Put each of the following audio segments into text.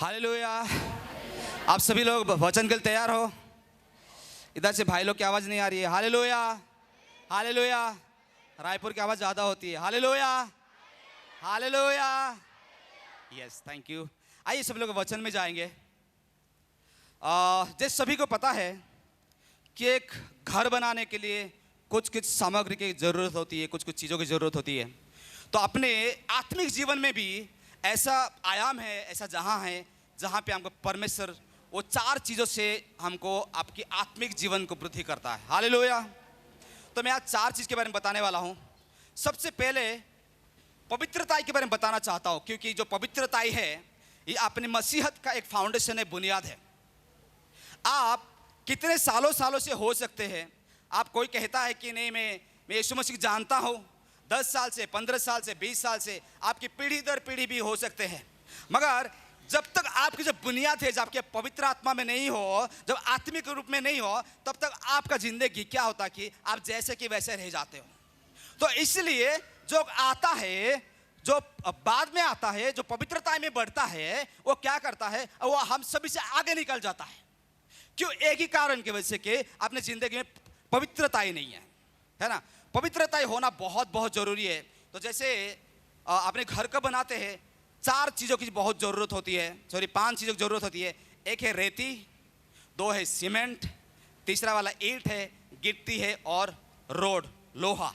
Hallelujah. आप सभी लोग वचन के लिए तैयार हो? इधर से भाई लोग की आवाज़ नहीं आ रही है। Hallelujah, hallelujah. रायपुर की आवाज़ ज़्यादा होती है। Hallelujah, hallelujah. Yes, thank you. आइए सब लोग वचन में जाएंगे। जैसे सभी को पता है कि एक घर बनाने के लिए कुछ कुछ सामग्री की ज़रूरत होती है, कुछ कुछ चीज़ों की ज़रूरत होती है। तो अपने आत्मिक जीवन में भी ऐसा आयाम है, ऐसा जहाँ है जहाँ पे हमको परमेश्वर वो चार चीज़ों से हमको आपकी आत्मिक जीवन को वृद्धि करता है। हालेलुया। तो मैं आज चार चीज़ के बारे में बताने वाला हूँ। सबसे पहले पवित्रता के बारे में बताना चाहता हूँ, क्योंकि जो पवित्रता है ये अपनी मसीहत का एक फाउंडेशन है, बुनियाद है। आप कितने सालों सालों से हो सकते हैं, आप कोई कहता है कि नहीं मैं यीशु मसीह जानता हूँ, 10 साल से, 15 साल से, 20 साल से, आपकी पीढ़ी दर पीढ़ी भी हो सकते हैं, मगर जब तक आपकी जो बुनियाद है, जब आपके पवित्र आत्मा में नहीं हो, जब आत्मिक रूप में नहीं हो, तब तक आपका जिंदगी क्या होता कि आप जैसे कि वैसे रह जाते हो। तो इसलिए जो आता है, जो बाद में आता है, जो पवित्रता में बढ़ता है, वो क्या करता है, वो हम सभी से आगे निकल जाता है। क्यों? एक ही कारण की वजह से कि अपने जिंदगी में पवित्रता ही नहीं है ना। पवित्रता होना बहुत बहुत जरूरी है। तो जैसे अपने घर का बनाते हैं, 4 चीज़ों की बहुत ज़रूरत होती है, 5 चीज़ों की ज़रूरत होती है। एक है रेती, 2 है सीमेंट, तीसरा वाला ईंट है, गिट्टी है, और रोड, लोहा।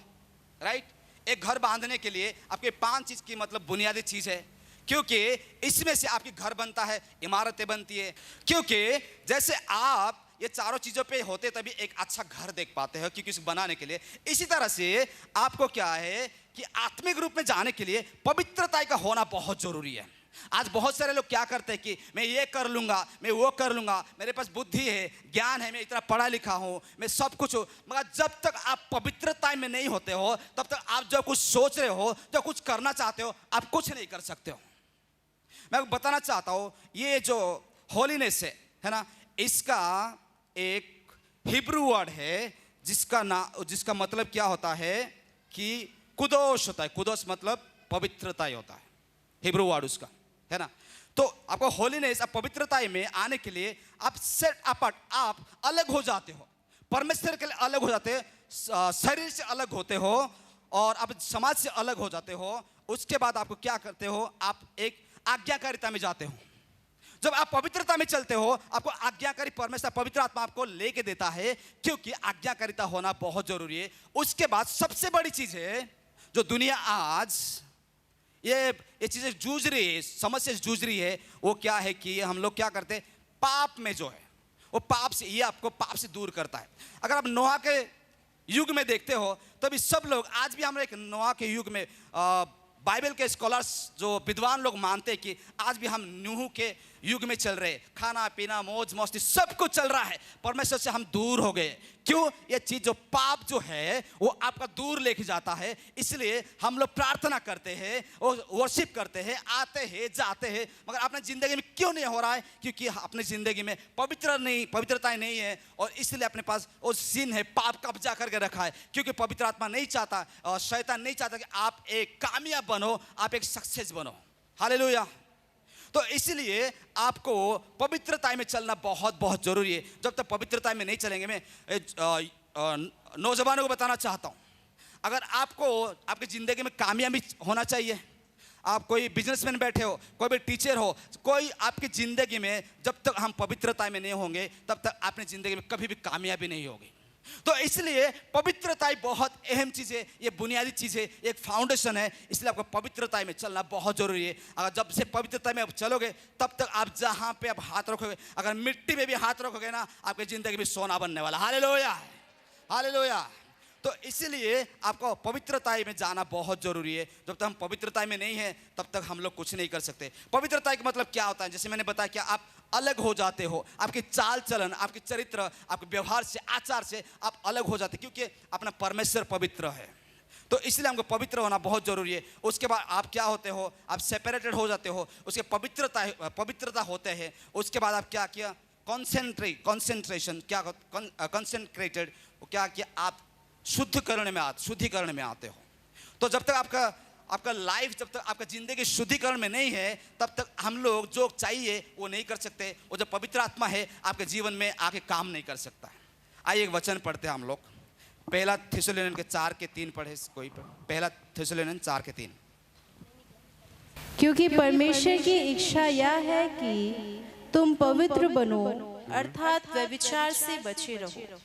राइट। एक घर बांधने के लिए आपके 5 चीज़ की मतलब बुनियादी चीज़ है, क्योंकि इसमें से आपकी घर बनता है, इमारतें बनती है। क्योंकि जैसे आप ये चारों चीज़ों पे होते तभी एक अच्छा घर देख पाते हो, क्योंकि इसे बनाने के लिए। इसी तरह से आपको क्या है कि आत्मिक रूप में जाने के लिए पवित्रता का होना बहुत जरूरी है। आज बहुत सारे लोग क्या करते हैं कि मैं ये कर लूँगा, मैं वो कर लूँगा, मेरे पास बुद्धि है, ज्ञान है, मैं इतना पढ़ा लिखा हूँ, मैं सब कुछ हूँ, मगर जब तक आप पवित्रता में नहीं होते हो, तब तक आप जो कुछ सोच रहे हो, जो कुछ करना चाहते हो, आप कुछ नहीं कर सकते हो। मैं बताना चाहता हूँ, ये जो होलीनेस है ना, इसका एक हिब्रू वर्ड है जिसका मतलब क्या होता है कि कुदोस होता है। कुदोस मतलब पवित्रता ही होता है, हिब्रू वर्ड उसका, है ना। तो आपको होलीनेस, आप पवित्रता में आने के लिए आप सेट अपार्ट, आप अलग हो जाते हो, परमेश्वर के लिए अलग हो जाते हो, शरीर से अलग होते हो, और आप समाज से अलग हो जाते हो। उसके बाद आपको क्या करते हो, आप एक आज्ञाकारिता में जाते हो। जब आप पवित्रता में चलते हो, आपको आज्ञाकारी परमेश्वर पवित्र आत्मा आपको लेके देता है, क्योंकि आज्ञाकारिता होना बहुत जरूरी है। उसके बाद सबसे बड़ी चीज है जो दुनिया आज ये चीजें जूझ रही है, समस्या से जूझ रही है, वो क्या है कि हम लोग क्या करते हैं, पाप में जो है वो पाप से, ये आपको पाप से दूर करता है। अगर आप नोहा के युग में देखते हो, तभी सब लोग, आज भी हम एक नोहा के युग में बाइबल के स्कॉलर्स जो विद्वान लोग मानते हैं कि आज भी हम नूह के युग में चल रहे, खाना पीना मौज मस्ती सब कुछ चल रहा है, परमेश्वर से हम दूर हो गए। क्यों? ये चीज जो पाप जो है वो आपका दूर लेके जाता है। इसलिए हम लोग प्रार्थना करते हैं और वर्शिप करते हैं, आते हैं जाते हैं, मगर अपने जिंदगी में क्यों नहीं हो रहा है? क्योंकि अपनी जिंदगी में पवित्रता नहीं है, और इसलिए अपने पास वो सिन है, पाप कब्जा करके रखा है। क्योंकि पवित्र आत्मा नहीं चाहता और शैतान नहीं चाहता कि आप एक कामयाब बनो, आप एक सक्सेस बनो। हालेलुया। तो इसलिए आपको पवित्रता में चलना बहुत बहुत जरूरी है। जब तक पवित्रता में नहीं चलेंगे, मैं नौजवानों को बताना चाहता हूँ, अगर आपको आपकी ज़िंदगी में कामयाबी होना चाहिए, आप कोई बिजनेसमैन बैठे हो, कोई भी टीचर हो, कोई आपकी ज़िंदगी में जब तक हम पवित्रता में नहीं होंगे, तब तक आपने ज़िंदगी में कभी भी कामयाबी नहीं होगी। तो इसलिए पवित्रता बहुत अहम चीज़ है, ये बुनियादी चीज़ है, एक फाउंडेशन है। इसलिए आपको पवित्रता में चलना बहुत जरूरी है। अगर जब से पवित्रता में आप चलोगे, तब तक आप जहाँ पे आप हाथ रखोगे, अगर मिट्टी में भी हाथ रखोगे ना, आपकी ज़िंदगी में सोना बनने वाला। Hallelujah, hallelujah. तो इसलिए आपको पवित्रता में जाना बहुत जरूरी है। जब तक हम पवित्रता में नहीं है, तब तक हम लोग कुछ नहीं कर सकते। पवित्रता का मतलब क्या होता है? जैसे मैंने बताया कि आप अलग हो जाते हो, आपकी चाल चलन, आपके चरित्र, आपके व्यवहार से, आचार से आप अलग हो जाते, क्योंकि अपना परमेश्वर पवित्र है। तो इसलिए हमको पवित्र होना बहुत जरूरी है। उसके बाद आप क्या होते हो, आप सेपरेटेड हो जाते हो, उसके पवित्रता होते हैं। उसके बाद आप क्या किया, कंसेंट्रेशन, क्या कंसेंट्रेटेड, क्या किया, आप शुद्धिकरण में आते हो। तो जब तक आपका आपका लाइफ जब तक आपका ज़िंदगी शुद्धिकरण में नहीं है, तब तक हम लोग जो चाहिए वो नहीं कर सकते। वो जब पवित्र आत्मा है आपके जीवन में आके काम नहीं कर सकता है। आइए एक वचन पढ़ते हैं हम लोग, पहला थिस्सलुनीन के 4:3 पढ़े कोई पढ़े? पहला थिस्सलुनीन 4:3। क्योंकि परमेश्वर की इच्छा यह है कि तुम पवित्र बनो, अर्थात व्यभिचार से बचे रहो।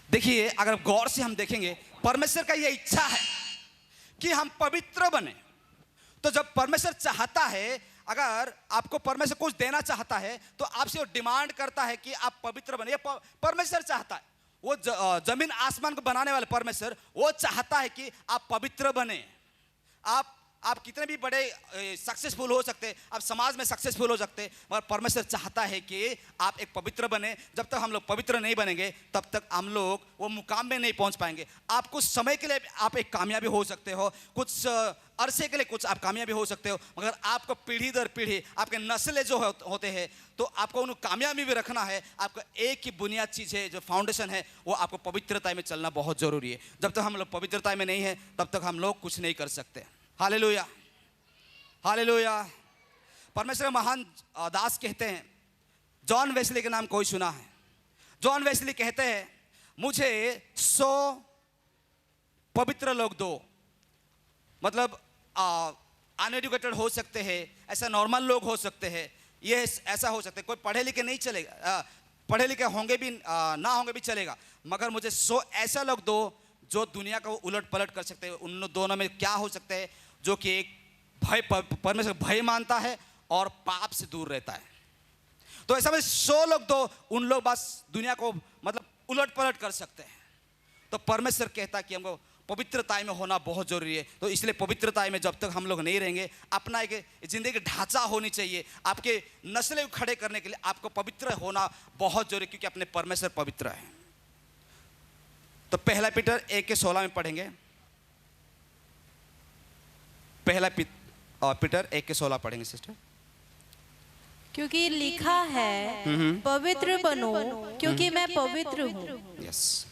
देखिए, अगर गौर से हम देखेंगे, परमेश्वर का यह इच्छा है कि हम पवित्र बने। तो जब परमेश्वर चाहता है, अगर आपको परमेश्वर कुछ देना चाहता है तो आपसे वो डिमांड करता है कि आप पवित्र बने। ये परमेश्वर चाहता है। वो जमीन आसमान को बनाने वाले परमेश्वर वो चाहता है कि आप पवित्र बने। आप कितने भी बड़े सक्सेसफुल हो सकते, आप समाज में सक्सेसफुल हो सकते, मगर परमेश्वर चाहता है कि आप एक पवित्र बने। जब तक हम लोग पवित्र नहीं बनेंगे तब तक हम लोग वो मुकाम में नहीं पहुंच पाएंगे। आप कुछ समय के लिए आप एक कामयाबी हो सकते हो, कुछ अरसे के लिए कुछ आप कामयाबी हो सकते हो, मगर आपको पीढ़ी दर पीढ़ी आपके नस्लें जो होते हैं, तो आपको उन कामयाबी भी रखना है। आपका एक ही बुनियाद चीज़ है, जो फाउंडेशन है, वो आपको पवित्रता में चलना बहुत ज़रूरी है। जब तक हम लोग पवित्रता में नहीं है तब तक हम लोग कुछ नहीं कर सकते। Hallelujah, hallelujah. परमेश्वर महान दास कहते हैं, जॉन वेस्ली के नाम कोई सुना है? जॉन वेस्ली कहते हैं, मुझे 100 पवित्र लोग दो। मतलब अनएजुकेटेड हो सकते हैं, ऐसा नॉर्मल लोग हो सकते हैं, ये ऐसा हो सकता है, कोई पढ़े लिखे नहीं चलेगा, पढ़े लिखे होंगे भी ना होंगे भी चलेगा, मगर मुझे 100 ऐसा लोग दो जो दुनिया को उलट पलट कर सकते हैं। उन दोनों में क्या हो सकता है? जो कि एक परमेश्वर भय मानता है और पाप से दूर रहता है। तो ऐसा में 100 लोग दो, उन लोग बस दुनिया को मतलब उलट पलट कर सकते हैं। तो परमेश्वर कहता है कि हमको पवित्रता में होना बहुत जरूरी है। तो इसलिए पवित्रता में जब तक हम लोग नहीं रहेंगे, अपना एक जिंदगी की ढांचा होनी चाहिए। आपके नस्लें खड़े करने के लिए आपको पवित्र होना बहुत जरूरी, क्योंकि अपने परमेश्वर पवित्र है। तो पहला पीटर 1:16 में पढ़ेंगे। पहला पीटर 1:16 पढ़ेंगे सिस्टर। क्योंकि लिखा है, पवित्र बनो क्योंकि मैं पवित्र हूँ। यस,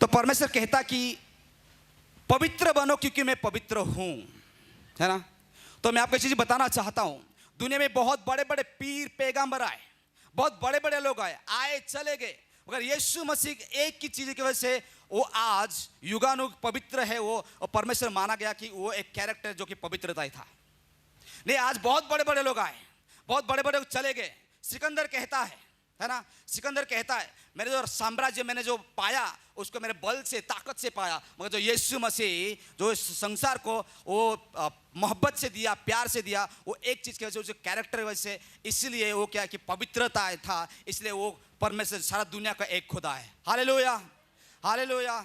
तो परमेश्वर कहता कि पवित्र बनो क्योंकि मैं पवित्र हूँ, है ना। तो मैं आपको एक चीज बताना चाहता हूँ, दुनिया में बहुत बड़े बड़े पीर पैगंबर आए, बहुत बड़े बड़े लोग आए चले गए, मगर यीशु मसीह एक की चीज की वजह से वो आज युगानुग पवित्र है। वो परमेश्वर माना गया कि वो एक कैरेक्टर जो कि पवित्रता ही था। नहीं, आज बहुत बड़े बड़े लोग आए, बहुत बड़े बड़े लोग चले गए। सिकंदर कहता है ना, सिकंदर कहता है, मेरे जो साम्राज्य मैंने जो पाया उसको मेरे बल से ताकत से पाया, मगर जो यीशु मसीह जो इस संसार को वो मोहब्बत से दिया, प्यार से दिया, वो एक चीज़ की वजह से, उसके कैरेक्टर की वजह से, इसलिए वो क्या कि पवित्रता था, इसलिए वो परमेश्वर सारा दुनिया का एक खुदा है। Hallelujah, hallelujah.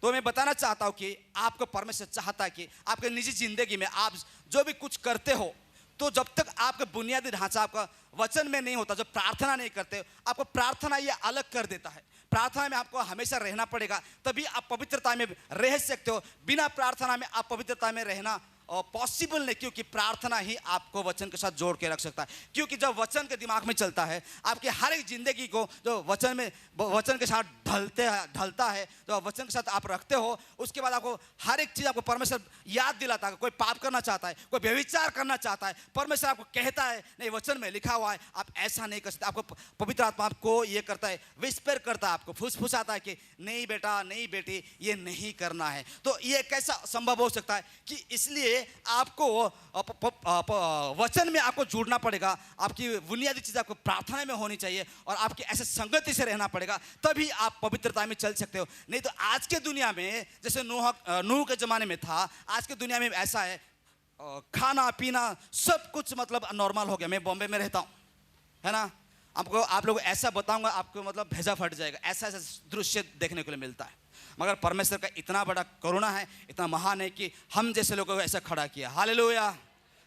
तो मैं बताना चाहता हूँ कि आपको परमेश्वर चाहता है कि आपके निजी जिंदगी में आप जो भी कुछ करते हो, तो जब तक आपका बुनियादी ढांचा आपका वचन में नहीं होता, जब प्रार्थना नहीं करते, आपको प्रार्थना ये अलग कर देता है। प्रार्थना में आपको हमेशा रहना पड़ेगा, तभी आप पवित्रता में रह सकते हो। बिना प्रार्थना में आप पवित्रता में रहना पॉसिबल नहीं, क्योंकि प्रार्थना ही आपको वचन के साथ जोड़ के रख सकता है। क्योंकि जब वचन के दिमाग में चलता है, आपकी हर एक जिंदगी को जो वचन के साथ ढलता है, जो वचन के साथ आप रखते हो, उसके बाद आपको हर एक चीज़ आपको परमेश्वर याद दिलाता है। कोई पाप करना चाहता है, कोई व्यभिचार करना चाहता है, परमेश्वर आपको कहता है नहीं, वचन में लिखा हुआ है आप ऐसा नहीं कर सकते। आपको पवित्र आत्मा आपको ये करता है, विस्पर करता है, आपको फुसफुसाता है कि नहीं बेटा, नहीं बेटी, ये नहीं करना है। तो ये कैसा संभव हो सकता है? कि इसलिए आपको वचन में आपको जुड़ना पड़ेगा। आपकी बुनियादी चीज आपको प्रार्थना में होनी चाहिए और आपकी ऐसे संगति से रहना पड़ेगा, तभी आप पवित्रता में चल सकते हो। नहीं तो आज के दुनिया में जैसे नूह के जमाने में था, आज के दुनिया में ऐसा है, खाना पीना सब कुछ मतलब नॉर्मल हो गया। मैं बॉम्बे में रहता हूँ, है ना, आप लोग ऐसा बताऊंगा आपको मतलब भेजा फट जाएगा। ऐसा ऐसा दृश्य देखने को मिलता है, मगर परमेश्वर का इतना बड़ा करुणा है, इतना महान है कि हम जैसे लोगों को ऐसा खड़ा किया। Hallelujah,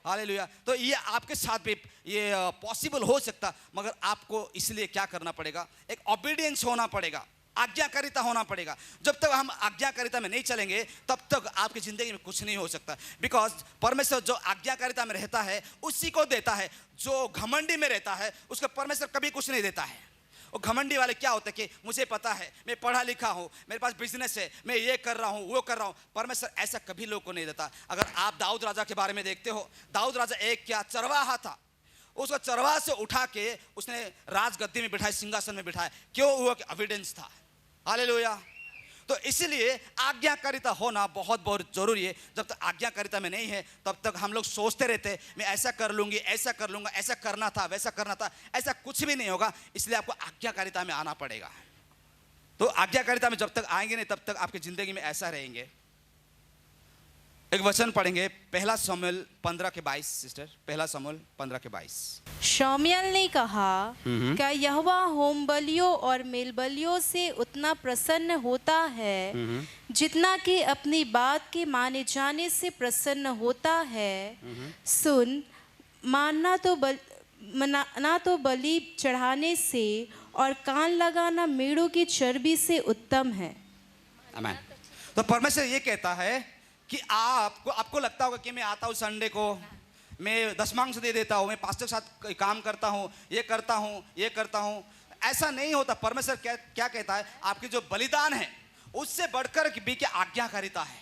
hallelujah. तो ये आपके साथ भी ये पॉसिबल हो सकता, मगर आपको इसलिए क्या करना पड़ेगा? एक ओबीडियंस होना पड़ेगा, आज्ञाकारिता होना पड़ेगा। जब तक हम आज्ञाकारिता में नहीं चलेंगे तब तक आपकी जिंदगी में कुछ नहीं हो सकता। बिकॉज परमेश्वर जो आज्ञाकारिता में रहता है उसी को देता है, जो घमंडी में रहता है उसको परमेश्वर कभी कुछ नहीं देता है। वो घमंडी वाले क्या होते हैं कि मुझे पता है, मैं पढ़ा लिखा हूँ, मेरे पास बिजनेस है, मैं ये कर रहा हूँ, वो कर रहा हूँ। परमेश्वर ऐसा कभी लोग को नहीं देता। अगर आप दाऊद राजा के बारे में देखते हो, दाऊद राजा एक क्या चरवाहा था, उसको चरवाहा से उठा के उसने राजगद्दी में बिठाया, सिंहासन में बिठाया। क्यों? हुआ कि एविडेंस था। हालेलुया। तो इसीलिए आज्ञाकारिता होना बहुत बहुत जरूरी है। जब तक आज्ञाकारिता में नहीं है तब तक हम लोग सोचते रहते हैं मैं ऐसा कर लूंगी, ऐसा कर लूंगा, ऐसा करना था, वैसा करना था। ऐसा कुछ भी नहीं होगा। इसलिए आपको आज्ञाकारिता में आना पड़ेगा। तो आज्ञाकारिता में जब तक आएंगे नहीं तब तक आपकी जिंदगी में ऐसा रहेंगे। एक वचन पढ़ेंगे, पहला शमूएल 15:22। सिस्टर, पहला शमूएल 15:22। शमूएल ने कहा, क्या यहोवा होम बलियों और मेल बलियों से उतना प्रसन्न होता है जितना कि अपनी बात के माने जाने से प्रसन्न होता है? सुन, मानना तो बलि चढ़ाने से और कान लगाना मेढ़ों की चर्बी से उत्तम है। आमीन। तो परमेश्वर ये कहता है कि आपको लगता होगा कि मैं आता हूँ संडे को, मैं दशमांश दे देता हूँ, मैं पास्टर के साथ काम करता हूँ, ये करता हूँ, ये करता हूँ। ऐसा नहीं होता। परमेश्वर क्या कहता है? आपकी जो बलिदान है उससे बढ़कर भी क्या आज्ञाकारिता है।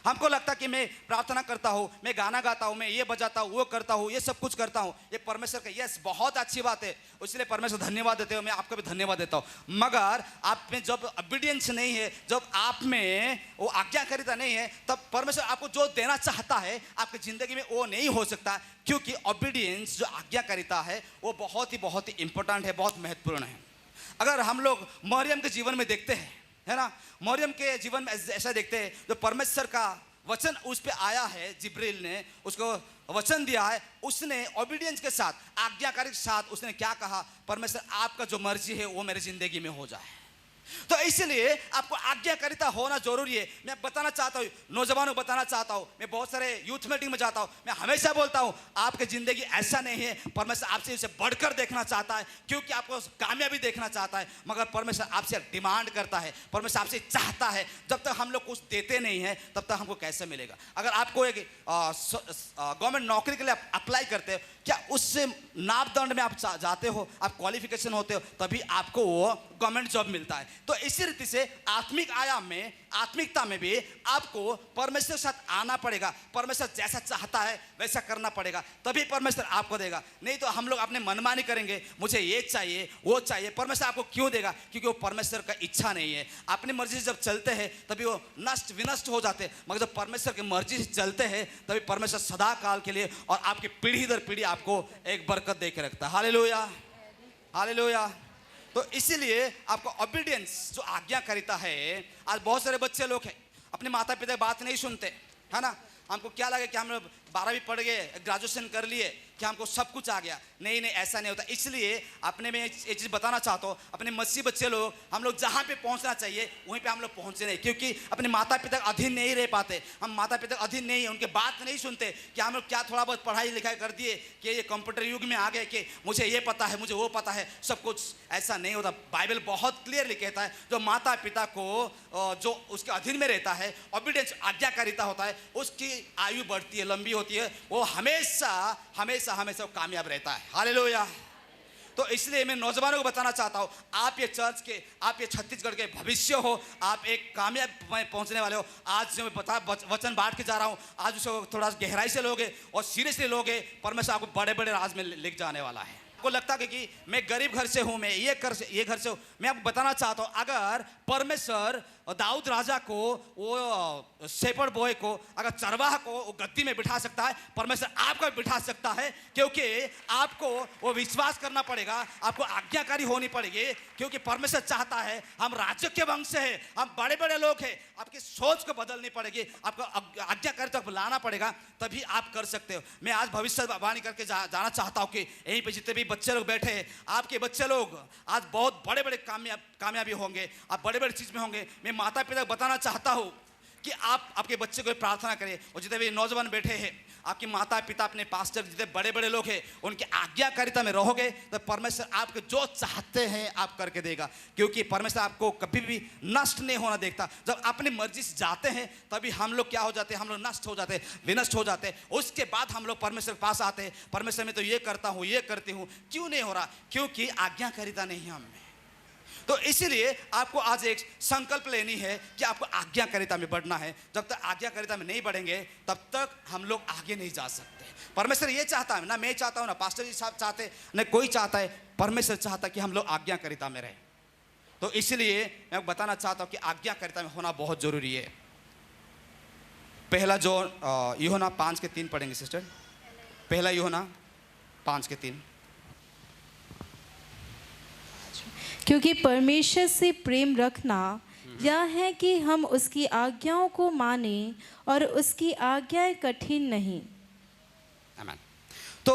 हमको लगता कि मैं प्रार्थना करता हूँ, मैं गाना गाता हूँ, मैं ये बजाता हूँ, वो करता हूँ, ये सब कुछ करता हूँ, ये परमेश्वर का यस बहुत अच्छी बात है, इसलिए परमेश्वर धन्यवाद देते हो। मैं आपको भी धन्यवाद देता हूँ। मगर आप में जब ओबीडियंस नहीं है, जब आप में वो आज्ञाकारिता नहीं है, तब परमेश्वर आपको जो देना चाहता है आपकी ज़िंदगी में वो नहीं हो सकता। क्योंकि ओबीडियंस जो आज्ञाकारिता है वो बहुत ही इंपॉर्टेंट है, बहुत महत्वपूर्ण है। अगर हम लोग मरियम के जीवन में देखते हैं, है ना, मरियम के जीवन में ऐसा देखते हैं, जो परमेश्वर का वचन उस पे आया है, जिब्रील ने उसको वचन दिया है, उसने ओबीडियंस के साथ, आज्ञाकारी के साथ उसने क्या कहा? परमेश्वर आपका जो मर्जी है वो मेरी जिंदगी में हो जाए। तो इसलिए आपको आज्ञाकारिता होना जरूरी है। मैं बताना चाहता हूँ, नौजवानों को बताना चाहता हूँ, मैं बहुत सारे यूथ मीटिंग में जाता हूँ, मैं हमेशा बोलता हूँ आपकी जिंदगी ऐसा नहीं है। परमेश्वर आपसे इसे बढ़कर देखना चाहता है, क्योंकि आपको कामयाबी देखना चाहता है। मगर परमेश्वर आपसे डिमांड करता है, परमेश्वर आपसे चाहता है। जब तक हम लोग कुछ देते नहीं हैं तब तक हमको कैसे मिलेगा? अगर आपको एक गवर्नमेंट नौकरी के लिए अप्लाई करते हो, क्या उससे मापदंड में आप जाते हो, आप क्वालिफिकेशन होते हो, तभी आपको वो गवर्नमेंट जॉब मिलता है। तो इसी रीति से आत्मिक आयाम में, आत्मिकता में भी आपको परमेश्वर के साथ आना पड़ेगा। परमेश्वर जैसा चाहता है वैसा करना पड़ेगा, तभी परमेश्वर आपको देगा। नहीं तो हम लोग अपने मनमानी करेंगे, मुझे ये चाहिए, वो चाहिए। परमेश्वर आपको क्यों देगा? क्योंकि वो परमेश्वर का इच्छा नहीं है। अपनी मर्जी से जब चलते हैं तभी वो नष्ट विनष्ट हो जाते हैं, मगर जब परमेश्वर की मर्जी से चलते हैं तभी परमेश्वर सदा काल के लिए और आपकी पीढ़ी दर पीढ़ी आपको एक बरकत दे के रखता है। Hallelujah, hallelujah. तो इसीलिए आपको ओबीडियंस जो आज्ञाकारिता है, आज बहुत सारे बच्चे लोग हैं अपने माता पिता की बात नहीं सुनते, है ना। हमको क्या लगे कि हम लोग 12वीं पढ़ गए, ग्रेजुएशन कर लिए, कि हमको सब कुछ आ गया। नहीं, ऐसा नहीं होता। इसलिए अपने में ये चीज़ बताना चाहता हूँ, अपने मसीह बच्चे लोग, हम लोग जहाँ पे पहुँचना चाहिए वहीं पे हम लोग पहुँचे नहीं, क्योंकि अपने माता पिता के अधीन नहीं रह पाते। हम माता पिता के अधीन नहीं है, उनके बात नहीं सुनते कि हम लोग क्या थोड़ा बहुत पढ़ाई लिखाई कर दिए कि ये कंप्यूटर युग में आ गए कि मुझे ये पता है, मुझे वो पता है, सब कुछ। ऐसा नहीं होता। बाइबल बहुत क्लियरली कहता है, जो माता पिता को जो उसके अधीन में रहता है, ओबीडियंस आज्ञाकारिता होता है, उसकी आयु बढ़ती है, लंबी होती है, वो हमेशा हमेशा हमेशा कामयाब रहता है। हालेलुया। तो इसलिए मैं नौजवानों को बताना चाहता हूँ, आप ये चर्च के, आप ये छत्तीसगढ़ के भविष्य हो, आप एक कामयाब में पहुंचने वाले हो। आज जो मैं वचन बांट के जा रहा हूँ, आज उसको थोड़ा गहराई से लोगे और सीरियसली लोगे, परमेश्वर आपको बड़े बड़े राज में लेके जाने वाला है। आपको लगता है कि मैं गरीब घर से हूँ, मैं ये घर से हूँ, मैं आपको बताना चाहता हूँ, अगर परमेश्वर दाऊद राजा को, वो शेपर्ड बॉय को, अगर चरवाहा को वो गद्दी में बिठा सकता है, परमेश्वर आपको भी बिठा सकता है। क्योंकि आपको वो विश्वास करना पड़ेगा, आपको आज्ञाकारी होनी पड़ेगी, क्योंकि परमेश्वर चाहता है, हम राज्य के वंश से हैं, हम बड़े बड़े लोग हैं। आपकी सोच को बदलनी पड़ेगी, आपको आज्ञाकारी तक लाना पड़ेगा, तभी आप कर सकते हो। मैं आज भविष्यवाणी करके जाना चाहता हूँ कि यहीं पे जितने भी बच्चे लोग बैठे हैं, आपके बच्चे लोग आज बहुत बड़े बड़े कामयाबी होंगे, आप बड़े बड़े चीज़ में होंगे। मैं माता पिता को बताना चाहता हूँ कि आप आपके बच्चे को प्रार्थना करें। और जितने भी नौजवान बैठे हैं, आपके माता पिता, अपने पास्टर, जितने बड़े बड़े लोग हैं, उनकी आज्ञाकारिता में रहोगे तो परमेश्वर आपको जो चाहते हैं आप करके देगा। क्योंकि परमेश्वर आपको कभी भी नष्ट नहीं होना देखता। जब अपनी मर्जी से जाते हैं तभी हम लोग क्या हो जाते हैं, हम लोग नष्ट हो जाते हैं, विनष्ट हो जाते हैं। उसके बाद हम लोग परमेश्वर के पास आते हैं, परमेश्वर मैं तो ये करता हूँ, ये करती हूँ, क्यों नहीं हो रहा? क्योंकि आज्ञाकारिता नहीं है हम में। तो इसीलिए आपको आज एक संकल्प लेनी है कि आपको आज्ञाकारिता में बढ़ना है। जब तक आज्ञाकारिता में नहीं बढ़ेंगे तब तक हम लोग आगे नहीं जा सकते। परमेश्वर ये चाहता है, ना मैं चाहता हूँ, ना पास्टर जी साहब चाहते, न कोई चाहता है, परमेश्वर चाहता है कि हम लोग आज्ञाकारिता में रहें। तो इसलिए मैं बताना चाहता हूँ कि आज्ञाकारिता में होना बहुत जरूरी है। पहला जो यूहन्ना 5:3 पढ़ेंगे सिस्टर। पहला यूहन्ना 5:3। क्योंकि परमेश्वर से प्रेम रखना यह है कि हम उसकी आज्ञाओं को माने और उसकी आज्ञाएं कठिन नहीं। आमीन। तो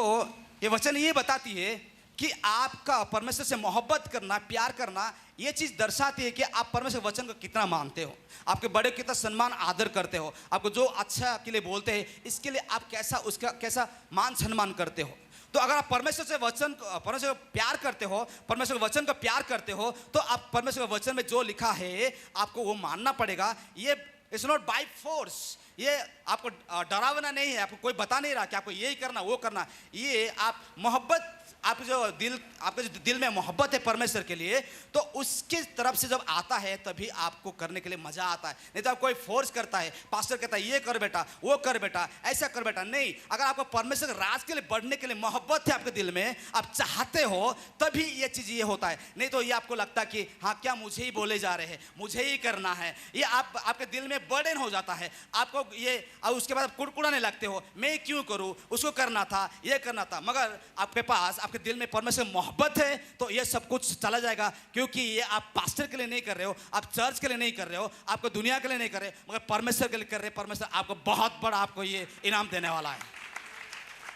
ये वचन ये बताती है कि आपका परमेश्वर से मोहब्बत करना, प्यार करना, ये चीज़ दर्शाती है कि आप परमेश्वर वचन को कितना मानते हो, आपके बड़े कितना सम्मान आदर करते हो, आपको जो अच्छा के लिए बोलते हैं इसके लिए आप उसका कैसा मान सम्मान करते हो। तो अगर आप परमेश्वर से परमेश्वर को प्यार करते हो, परमेश्वर के वचन का प्यार करते हो, तो आप परमेश्वर के वचन में जो लिखा है आपको वो मानना पड़ेगा। ये इट्स नॉट बाय फोर्स, ये आपको डरावना नहीं है, आपको कोई बता नहीं रहा कि आपको यही करना वो करना। ये आप मोहब्बत, आपके जो दिल में मोहब्बत है परमेश्वर के लिए, तो उसकी तरफ से जब आता है तभी आपको करने के लिए मजा आता है। नहीं तो आप कोई फोर्स करता है, पास्टर कहता है ये कर बेटा, वो कर बेटा, ऐसा कर बेटा, नहीं। अगर आपको परमेश्वर के राज के लिए बढ़ने के लिए मोहब्बत है आपके दिल में, आप चाहते हो, तभी ये चीज़ ये होता है। नहीं तो ये आपको लगता है कि हाँ क्या मुझे ही बोले जा रहे हैं, मुझे ही करना है, ये आपके दिल में बर्डन हो जाता है आपको ये। और उसके बाद आप कुड़कुड़ाने लगते हो, मैं क्यों करूँ, उसको करना था, ये करना था। मगर आपके पास आपके दिल में परमेश्वर मोहब्बत है तो ये सब कुछ चला जाएगा। क्योंकि ये आप पास्टर के लिए नहीं कर रहे हो, आप चर्च के लिए नहीं कर रहे हो, आपको दुनिया के लिए नहीं कर रहे, मगर परमेश्वर के लिए कर रहे। परमेश्वर आपको बहुत बड़ा आपको ये इनाम देने वाला है।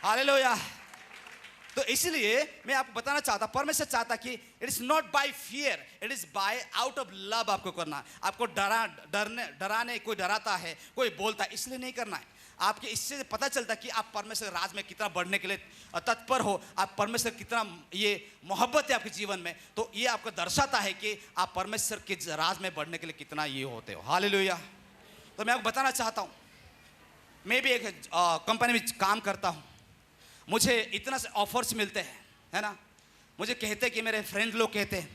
हालेलुया। तो इसलिए मैं आपको बताना चाहता, परमेश्वर चाहता कि it is not bye fear, it is by out of love आपको करना। आपको डराने कोई डराता है, कोई बोलता है, इसलिए नहीं करना है। आपके इससे पता चलता है कि आप परमेश्वर राज में कितना बढ़ने के लिए तत्पर हो, आप परमेश्वर कितना ये मोहब्बत है आपके जीवन में। तो ये आपको दर्शाता है कि आप परमेश्वर के राज में बढ़ने के लिए कितना ये होते हो। हालेलुया। तो मैं आपको बताना चाहता हूँ, मैं भी एक कंपनी में काम करता हूँ, मुझे इतना से ऑफर्स मिलते हैं, है ना। मुझे कहते कि मेरे फ्रेंड लोग कहते हैं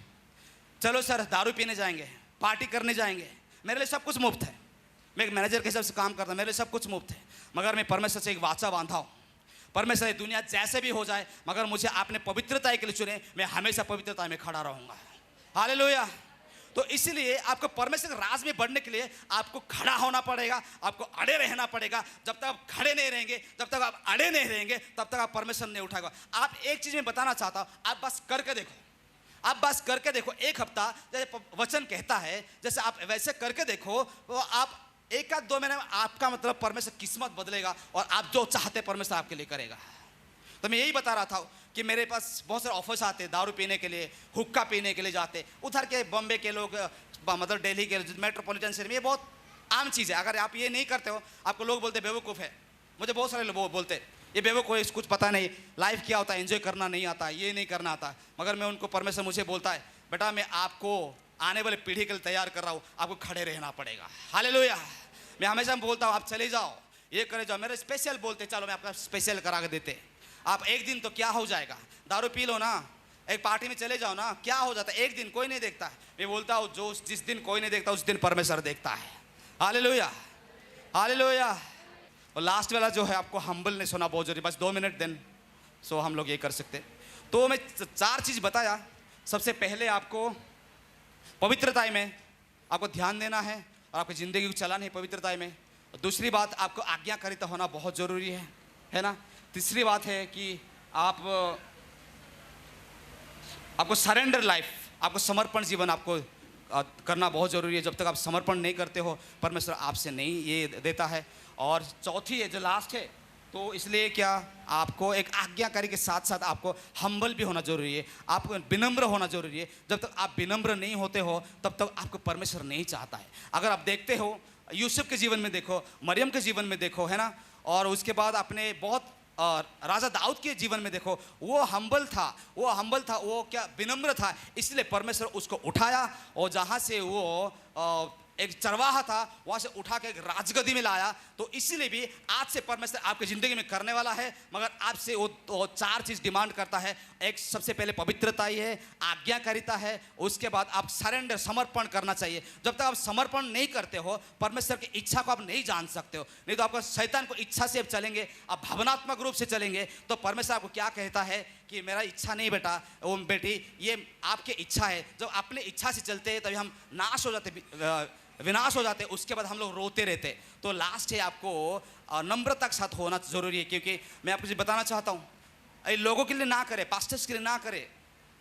चलो सर दारू पीने जाएंगे, पार्टी करने जाएंगे, मेरे लिए सब कुछ मुफ्त है। मैं एक मैनेजर के हिसाब से काम करता हूँ, मेरे लिए सब कुछ मुफ्त है। मगर मैं परमेश्वर से एक वाचा बांधा हूँ, परमेश्वर ये दुनिया जैसे भी हो जाए, मगर मुझे आपने पवित्रता के लिए चुने, मैं हमेशा पवित्रता में खड़ा रहूँगा। हालेलुया। तो इसलिए आपको परमेश्वर के राज में बढ़ने के लिए आपको खड़ा होना पड़ेगा, आपको अड़े रहना पड़ेगा। जब तक आप खड़े नहीं रहेंगे, जब तक आप अड़े नहीं रहेंगे, तब तक आप परमेश्वर नहीं उठाएगा। आप एक चीज़ में बताना चाहता हूँ, आप बस करके देखो, आप बस करके देखो। एक हफ्ता जैसे वचन कहता है, जैसे आप वैसे करके देखो, तो आप 1-2 महीने में आपका मतलब परमेश्वर किस्मत बदलेगा और आप जो चाहते परमेश्वर आपके लिए करेगा। तो मैं यही बता रहा था कि मेरे पास बहुत सारे ऑफर्स आते, दारू पीने के लिए, हुक्का पीने के लिए जाते। उधर के बॉम्बे के लोग, मतलब दिल्ली के मेट्रोपॉलिटन शहर में ये बहुत आम चीज़ है। अगर आप ये नहीं करते हो, आपको लोग बोलते बेवकूफ़ है। मुझे बहुत सारे लोग बोलते ये बेवकूफ़ है, कुछ पता नहीं, लाइफ क्या होता है, एंजॉय करना नहीं आता, ये नहीं करना आता। मगर मैं उनको, परमेश्वर मुझे बोलता है बेटा मैं आपको आने वाले पीढ़ी के लिए तैयार कर रहा हूँ, आपको खड़े रहना पड़ेगा। हालेलुया। मैं हमेशा बोलता हूँ आप चले जाओ, ये करे जाओ, मेरे स्पेशल बोलते चलो मैं आपका स्पेशल करा के देते। आप एक दिन तो क्या हो जाएगा, दारू पी लो ना, एक पार्टी में चले जाओ ना, क्या हो जाता है, एक दिन कोई नहीं देखता है। मैं बोलता हूँ जो जिस दिन कोई नहीं देखता उस दिन परमेश्वर देखता है। Hallelujah, hallelujah. और लास्ट वाला जो है आपको हम्बलनेस होना बहुत जरूरी, बस 2 मिनट देन सो हम लोग ये कर सकते। तो मैं 4 चीज़ बताया। सबसे पहले आपको पवित्रता में आपको ध्यान देना है और आपकी ज़िंदगी को चलाना है पवित्रता में। दूसरी बात आपको आज्ञाकारिता होना बहुत ज़रूरी है ना। तीसरी बात है कि आपको सरेंडर लाइफ, आपको समर्पण जीवन आपको करना बहुत ज़रूरी है। जब तक आप समर्पण नहीं करते हो, परमेश्वर आपसे नहीं ये देता है। और चौथी है जो लास्ट है, तो इसलिए क्या आपको एक आज्ञाकारी के साथ साथ आपको हम्बल भी होना जरूरी है, आपको विनम्र होना जरूरी है। जब तक आप विनम्र नहीं होते हो तब तक आपको परमेश्वर नहीं चाहता है। अगर आप देखते हो यूसुफ के जीवन में देखो, मरियम के जीवन में देखो, है ना, और उसके बाद अपने बहुत राजा दाऊद के जीवन में देखो, वो हम्बल था, वो क्या विनम्र था, इसलिए परमेश्वर उसको उठाया और जहाँ से वो एक चरवाहा था, वहां से उठा के एक राजगद्दी में लाया। तो इसीलिए भी आज से परमेश्वर आपकी जिंदगी में करने वाला है, मगर आपसे वो 4 चीज डिमांड करता है। एक, सबसे पहले पवित्रता ही है, आज्ञाकारिता है, उसके बाद आप सरेंडर, समर्पण करना चाहिए। जब तक आप समर्पण नहीं करते हो, परमेश्वर की इच्छा को आप नहीं जान सकते हो। नहीं तो आपको शैतान को इच्छा से आप चलेंगे, आप भावनात्मक रूप से चलेंगे, तो परमेश्वर आपको क्या कहता है कि मेरा इच्छा नहीं बेटा, वो बेटी, ये आपकी इच्छा है। जब अपने इच्छा से चलते हैं तभी हम नाश हो जाते, विनाश हो जाते, उसके बाद हम लोग रोते रहते। तो लास्ट है आपको नम्रता के साथ होना जरूरी है। क्योंकि मैं आपको बताना चाहता हूँ, लोगों के लिए ना करे, पास्टर्स के लिए ना करे,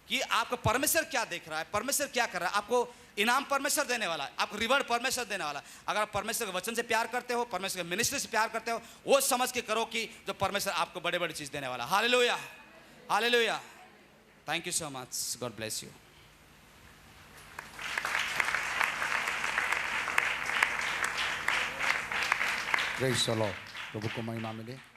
कि आपका परमेश्वर क्या देख रहा है, परमेश्वर क्या कर रहा है। आपको इनाम परमेश्वर देने वाला है, आपको रिवॉर्ड परमेश्वर देने वाला है। अगर आप परमेश्वर के वचन से प्यार करते हो, परमेश्वर के मिनिस्ट्री से प्यार करते हो, वो समझ के करो कि जो परमेश्वर आपको बड़े बड़ी चीज देने वाला। Hallelujah, hallelujah. Thank you so much, God bless you. Praise the Lord. प्रभु को महिमा मिले।